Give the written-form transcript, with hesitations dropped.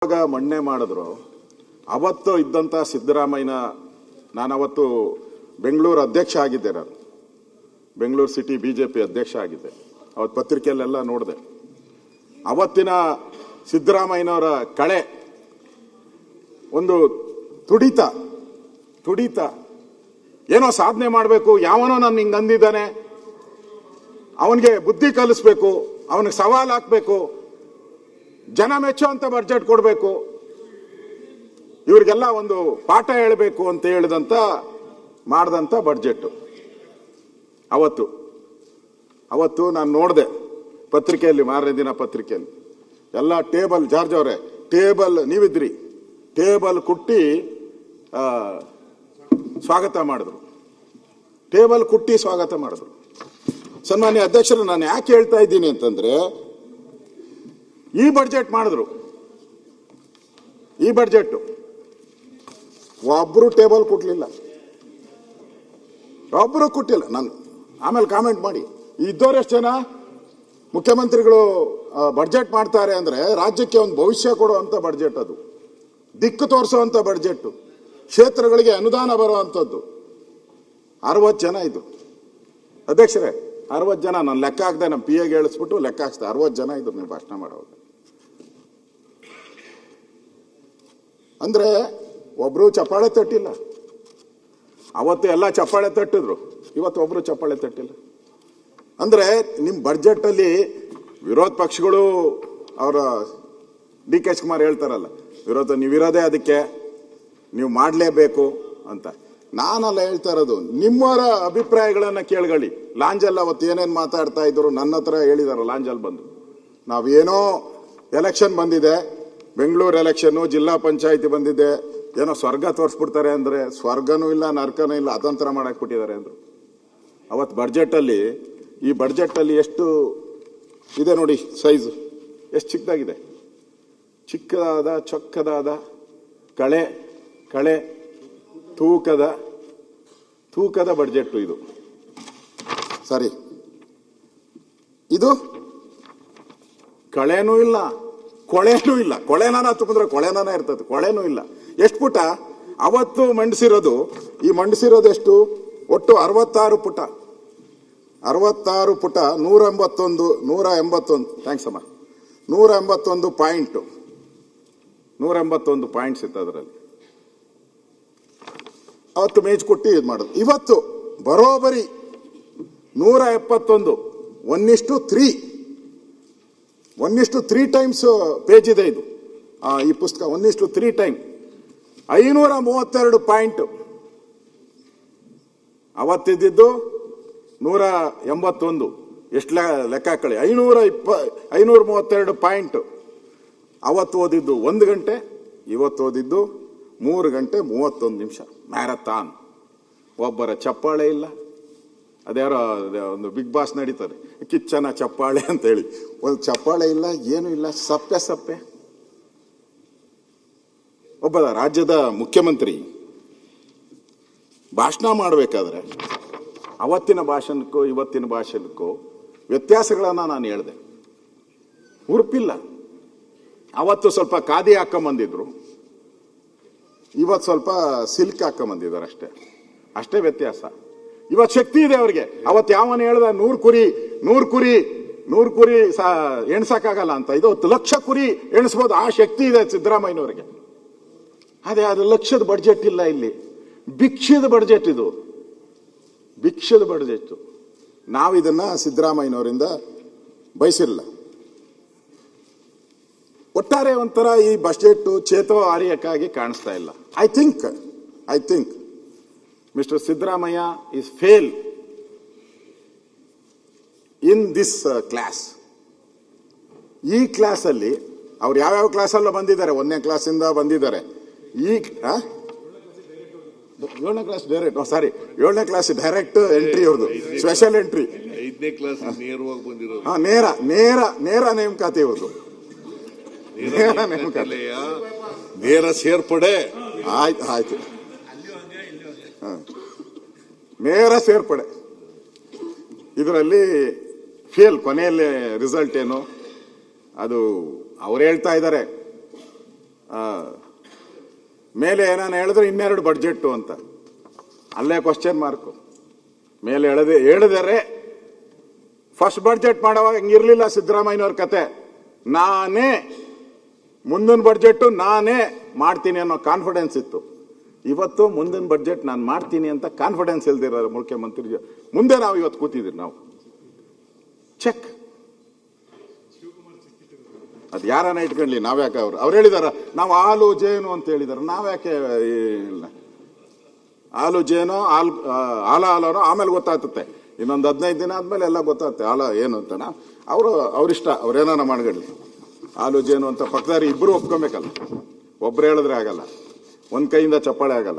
ಮಣ್ಣೆ ಮಾಡಿದ್ರು ಅವತ್ತು ಇದ್ದಂಥ ಸಿದ್ದರಾಮಯ್ಯನ ನಾನು ಅವತ್ತು ಬೆಂಗಳೂರು ಅಧ್ಯಕ್ಷ ಆಗಿದ್ದೆ. ನಾನು ಬೆಂಗಳೂರು ಸಿಟಿ ಬಿಜೆಪಿ ಅಧ್ಯಕ್ಷ ಆಗಿದ್ದೆ. ಅವತ್ತು ಪತ್ರಿಕೆಯಲ್ಲೆಲ್ಲ ನೋಡಿದೆ. ಅವತ್ತಿನ ಸಿದ್ದರಾಮಯ್ಯನವರ ಕಳೆ ಒಂದು ತುಡಿತ ಏನೋ ಸಾಧನೆ ಮಾಡಬೇಕು, ಯಾವನೋ ನನ್ನ ಹಿಂಗೆ ಅಂದಿದ್ದಾನೆ, ಅವನಿಗೆ ಬುದ್ಧಿ ಕಲಿಸ್ಬೇಕು, ಅವನಿಗೆ ಸವಾಲು ಹಾಕಬೇಕು, ಜನ ಮೆಚ್ಚುವಂತ ಬಡ್ಜೆಟ್ ಕೊಡಬೇಕು, ಇವರಿಗೆಲ್ಲ ಒಂದು ಪಾಠ ಹೇಳಬೇಕು ಅಂತ ಹೇಳಿದಂತ ಮಾಡಿದಂತ ಬಡ್ಜೆಟ್. ಅವತ್ತು ನಾನು ನೋಡಿದೆ ಪತ್ರಿಕೆಯಲ್ಲಿ, ಮಾರನೇ ದಿನ ಪತ್ರಿಕೆಯಲ್ಲಿ ಎಲ್ಲ ಟೇಬಲ್, ಜಾರ್ಜ್ ಅವರೇ ಟೇಬಲ್ ನೀವಿದ್ರಿ, ಟೇಬಲ್ ಕುಟ್ಟಿ ಸ್ವಾಗತ ಮಾಡಿದ್ರು. ಟೇಬಲ್ ಕುಟ್ಟಿ ಸ್ವಾಗತ ಮಾಡಿದ್ರು. ಸನ್ಮಾನ್ಯ ಅಧ್ಯಕ್ಷರು, ನಾನು ಯಾಕೆ ಹೇಳ್ತಾ ಇದ್ದೀನಿ ಅಂತಂದ್ರೆ, ಈ ಬಡ್ಜೆಟ್ ಮಾಡಿದ್ರು, ಈ ಬಡ್ಜೆಟ್ ಒಬ್ರು ಟೇಬಲ್ ಕೊಟ್ಲಿಲ್ಲ, ಒಬ್ರು ಕೊಟ್ಟಿಲ್ಲ. ನಾನು ಆಮೇಲೆ ಕಾಮೆಂಟ್ ಮಾಡಿ, ಇದ್ದವರೆಷ್ಟು ಜನ ಮುಖ್ಯಮಂತ್ರಿಗಳು ಬಡ್ಜೆಟ್ ಮಾಡ್ತಾರೆ ಅಂದ್ರೆ ರಾಜ್ಯಕ್ಕೆ ಒಂದು ಭವಿಷ್ಯ ಕೊಡುವಂತ ಬಡ್ಜೆಟ್, ಅದು ದಿಕ್ಕು ತೋರಿಸುವಂತ ಬಡ್ಜೆಟ್, ಕ್ಷೇತ್ರಗಳಿಗೆ ಅನುದಾನ ಬರುವಂತದ್ದು. 60 ಜನ ಇದು ಅಧ್ಯಕ್ಷರೇ, 60 ಜನ. ನಾನು ಲೆಕ್ಕ ಹಾಕ್ದೆ, ನಮ್ಮ PA ಗೆ ಹೇಳಿಸ್ಬಿಟ್ಟು ಲೆಕ್ಕ ಹಾಕ್ಸ್ದೆ, 60 ಜನ ಇದ್ರು ನೀವು ಭಾಷಣ ಮಾಡೋದು. ಅಂದ್ರೆ ಒಬ್ರು ಚಪ್ಪಾಳೆ ತಟ್ಟಿಲ್ಲ. ಅವತ್ತು ಎಲ್ಲ ಚಪ್ಪಾಳೆ ತಟ್ಟಿದ್ರು, ಇವತ್ತು ಒಬ್ರು ಚಪ್ಪಾಳೆ ತಟ್ಟಿಲ್ಲ. ಅಂದ್ರೆ ನಿಮ್ ಬಡ್ಜೆಟ್ ಅಲ್ಲಿ ವಿರೋಧ ಪಕ್ಷಗಳು, ಅವರ DK ಶಿವಕುಮಾರ್ ಹೇಳ್ತಾರಲ್ಲ, ನೀವಿರೋದೇ ಅದಕ್ಕೆ, ನೀವು ಮಾಡಲೇಬೇಕು ಅಂತ. ನಾನಲ್ಲ ಹೇಳ್ತಾ ಇರೋದು, ನಿಮ್ಮವರ ಅಭಿಪ್ರಾಯಗಳನ್ನ ಕೇಳ್ಕೊಳ್ಳಿ. ಲಾಂಜಲ್ ಅವತ್ತು ಏನೇನು ಮಾತಾಡ್ತಾ ಇದ್ರು ನನ್ನ ಹತ್ರ ಹೇಳಿದಾರ. ಲಾಂಜಲ್ ಬಂದು ನಾವೇನೋ ಎಲೆಕ್ಷನ್ ಬಂದಿದೆ, ಬೆಂಗಳೂರು ಎಲೆಕ್ಷನ್, ಜಿಲ್ಲಾ ಪಂಚಾಯತಿ ಬಂದಿದೆ, ಏನೋ ಸ್ವರ್ಗ ತೋರಿಸ್ಬಿಡ್ತಾರೆ ಅಂದ್ರೆ ಸ್ವರ್ಗನೂ ಇಲ್ಲ ನರ್ಕನೂ ಇಲ್ಲ, ಅತಂತ್ರ ಮಾಡಕ್ ಬಿಟ್ಟಿದ್ದಾರೆ ಅಂದ್ರು. ಅವತ್ತು ಬಡ್ಜೆಟಲ್ಲಿ, ಈ ಬಡ್ಜೆಟಲ್ಲಿ ಎಷ್ಟು ಇದೆ ನೋಡಿ, ಸೈಜು ಎಷ್ಟು ಚಿಕ್ಕದಾಗಿದೆ. ಚಿಕ್ಕದಾದ ಚೊಕ್ಕದಾದ ಕಳೆ ತೂಕದ ಬಡ್ಜೆಟ್ ಇದು. ಸರಿ, ಇದು ಕಳೆನೂ ಇಲ್ಲ, ಕೊಳೆನೂ ಇಲ್ಲ. ಕೊಳೆನಾನ ತುಂಬಿದ್ರೆ ಕೊಳೆನಾನ ಇರ್ತದೆ, ಕೊಳೆನೂ ಇಲ್ಲ. ಎಷ್ಟು ಪುಟ ಅವತ್ತು ಮಂಡಿಸಿರೋದು? ಈ ಮಂಡಿಸಿರೋದು ಎಷ್ಟು? ಒಟ್ಟು 66 ಪುಟ. 66 ಪುಟ, 181 ಥ್ಯಾಂಕ್ಸ್ ಅಮ್ಮ, 181 ಪಾಯಿಂಟ್ಸ್ ಇತ್ತು ಅದರಲ್ಲಿ. ಅವತ್ತು ಮೇಜ್ ಕೊಟ್ಟು ಇದು ಮಾಡೋದು. ಇವತ್ತು ಬರೋಬರಿ 171, 1:3 ಟೈಮ್ಸ್ ಪೇಜ್ ಇದೆ ಇದು, ಈ ಪುಸ್ತಕ 1:3 ಟೈಮ್. 532 ಪಾಯಿಂಟ್. ಅವತ್ತಿದ್ದು 181, ಎಷ್ಟು ಲೆಕ್ಕ ಹಾಕೊಳ್ಳಿ, 532 ಪಾಯಿಂಟ್. ಅವತ್ತು ಓದಿದ್ದು 1 ಗಂಟೆ, ಇವತ್ತು ಓದಿದ್ದು 3 ಗಂಟೆ 31 ನಿಮಿಷ. ಮ್ಯಾರಥಾನ್. ಒಬ್ಬರ ಚಪ್ಪಾಳೆ ಇಲ್ಲ. ಅದ್ಯಾರೋ ಒಂದು ಬಿಗ್ ಬಾಸ್ ನಡೀತಾರೆ, ಕಿಚ್ಚನ ಚಪ್ಪಾಳೆ ಅಂತ ಹೇಳಿ, ಒಂದು ಚಪ್ಪಾಳೆ ಇಲ್ಲ, ಏನು ಇಲ್ಲ, ಸಪ್ಪೆ. ಒಬ್ಬ ರಾಜ್ಯದ ಮುಖ್ಯಮಂತ್ರಿ ಭಾಷಣ ಮಾಡಬೇಕಾದ್ರೆ ಅವತ್ತಿನ ಭಾಷಣಕ್ಕೂ ಇವತ್ತಿನ ಭಾಷಣಕ್ಕೂ ವ್ಯತ್ಯಾಸಗಳನ್ನ ನಾನು ಹೇಳಿದೆ. ಉರುಪಿಲ್ಲ. ಅವತ್ತು ಸ್ವಲ್ಪ ಖಾದಿ ಹಾಕೊಂಬಂದಿದ್ರು, ಇವತ್ತು ಸ್ವಲ್ಪ ಸಿಲ್ಕ್ ಹಾಕೊಂಬಂದಿದ್ದಾರೆ, ಅಷ್ಟೇ ವ್ಯತ್ಯಾಸ. ಇವತ್ತು ಶಕ್ತಿ ಇದೆ ಅವ್ರಿಗೆ. ಅವತ್ತು ಯಾವನು ಹೇಳ್ದ 100 ಕುರಿ ಎಣ್ಸಕ್ಕಾಗಲ್ಲ ಅಂತ, ಇದು 10 ಲಕ್ಷ ಕುರಿ ಎಣಿಸ್ಬೋದು, ಆ ಶಕ್ತಿ ಇದೆ ಸಿದ್ದರಾಮಯ್ಯನವರಿಗೆ. ಅದೇ ಅದು ಲಕ್ಷದ ಬಡ್ಜೆಟ್ ಇಲ್ಲ ಇಲ್ಲಿ, ಭಿಕ್ಷದ ಬಡ್ಜೆಟ್ ಇದು, ಭಿಕ್ಷದ ಬಡ್ಜೆಟ್. ನಾವಿದನ್ನ ಸಿದ್ದರಾಮಯ್ಯನವರಿಂದ ಬಯಸಿಲ್ಲ. ಒಟ್ಟಾರೆ ಒಂಥರ ಈ ಬಜೆಟ್ ಚೇತೋ ಆರ್ಯಕ್ಕಾಗಿ ಕಾಣಿಸ್ತಾ ಇಲ್ಲ. I think mister Siddaramaiah is fail in this class. ಈ ಕ್ಲಾಸ್ ಅಲ್ಲಿ ಅವ್ರು ಯಾವ್ಯಾವ ಕ್ಲಾಸಲ್ಲೂ ಬಂದಿದ್ದಾರೆ, 1ನೇ ಕ್ಲಾಸಿಂದ ಬಂದಿದ್ದಾರೆ. ಈಗ 7ನೇ ಕ್ಲಾಸ್ ಡೈರೆಕ್ಟ್, ಸಾರಿ 7ನೇ ಕ್ಲಾಸ್ ಡೈರೆಕ್ಟ್ ಎಂಟ್ರಿ, ಅವ್ರದ್ದು ಸ್ಪೆಷಲ್ ಎಂಟ್ರಿ. 5ನೇ ಕ್ಲಾಸ್ ನೇರವಾಗಿ ಬಂದಿರೋದು. ನೇರ ನೇಮಕಾತಿ ಇವ್ರದ್ದು, ನೇರ ಸೇರ್ಪಡೆ. ಆಯ್ತು, ನೇರ ಸೇರ್ಪಡೆ. ಇದರಲ್ಲಿ ಫೇಲ್. ಕೊನೆಯಲ್ಲಿ ರಿಸಲ್ಟ್ ಏನು ಅದು ಅವ್ರು ಹೇಳ್ತಾ ಇದ್ದಾರೆ. ಮೇಲೆ ಏನಾನ ಹೇಳಿದ್ರೆ ಇನ್ನೆರಡು ಬಡ್ಜೆಟ್ಟು ಅಂತ ಅಲ್ಲೇ ಕ್ವಶನ್ ಮಾರ್ಕು. ಮೇಲೆ ಹೇಳಿದರೆ ಫಸ್ಟ್ ಬಡ್ಜೆಟ್ ಮಾಡುವಾಗ ಹಿಂಗಿರ್ಲಿಲ್ಲ ಸಿದ್ದರಾಮಯ್ಯನವ್ರ ಕತೆ. ನಾನೇ ಮುಂದಿನ ಬಡ್ಜೆಟ್ ನಾನೇ ಮಾಡ್ತೀನಿ ಅನ್ನೋ ಕಾನ್ಫಿಡೆನ್ಸ್ ಇತ್ತು. ಇವತ್ತು ಮುಂದಿನ ಬಡ್ಜೆಟ್ ನಾನು ಮಾಡ್ತೀನಿ ಅಂತ ಕಾನ್ಫಿಡೆನ್ಸ್ ಇಲ್ದಿರೋ ಮುಖ್ಯಮಂತ್ರಿ ಮುಂದೆ ನಾವು ಇವತ್ತು ಕೂತಿದ್ದೀವಿ. ನಾವು ಚೆಕ್ ಅದು ಯಾರನ್ನ ಇಟ್ಕೊಳ್ಳಿ, ನಾವ್ಯಾಕೆ ಅವ್ರು ಹೇಳಿದಾರ ನಾವು ಹಾಲು ಜೇನು ಅಂತ ಹೇಳಿದಾರೆ, ನಾವ್ಯಾಕೆ ಇಲ್ಲ ಹಾಲು ಜೇನು ಹಾಲೋ ಆಮೇಲೆ ಗೊತ್ತಾಗ್ತತೆ. ಇನ್ನೊಂದು 15 ದಿನ ಆದ್ಮೇಲೆ ಎಲ್ಲ ಗೊತ್ತಾಗುತ್ತೆ ಹಾಲ ಏನು ಅಂತನ. ಅವ್ರಿಷ್ಟ, ಅವ್ರೇನಾನ ಮಾಡ್ಕೊಳ್ಳಿ. ಹಾಲು ಜೇನು ಅಂತ ಪಕ್ಕದಾರಿ ಇಬ್ರು ಒಪ್ಕೊಬೇಕಲ್ಲ, ಒಬ್ರು ಹೇಳಿದ್ರೆ ಆಗಲ್ಲ, ಒಂದ್ ಕೈಯಿಂದ ಚಪ್ಪಾಳೆ ಆಗಲ್ಲ.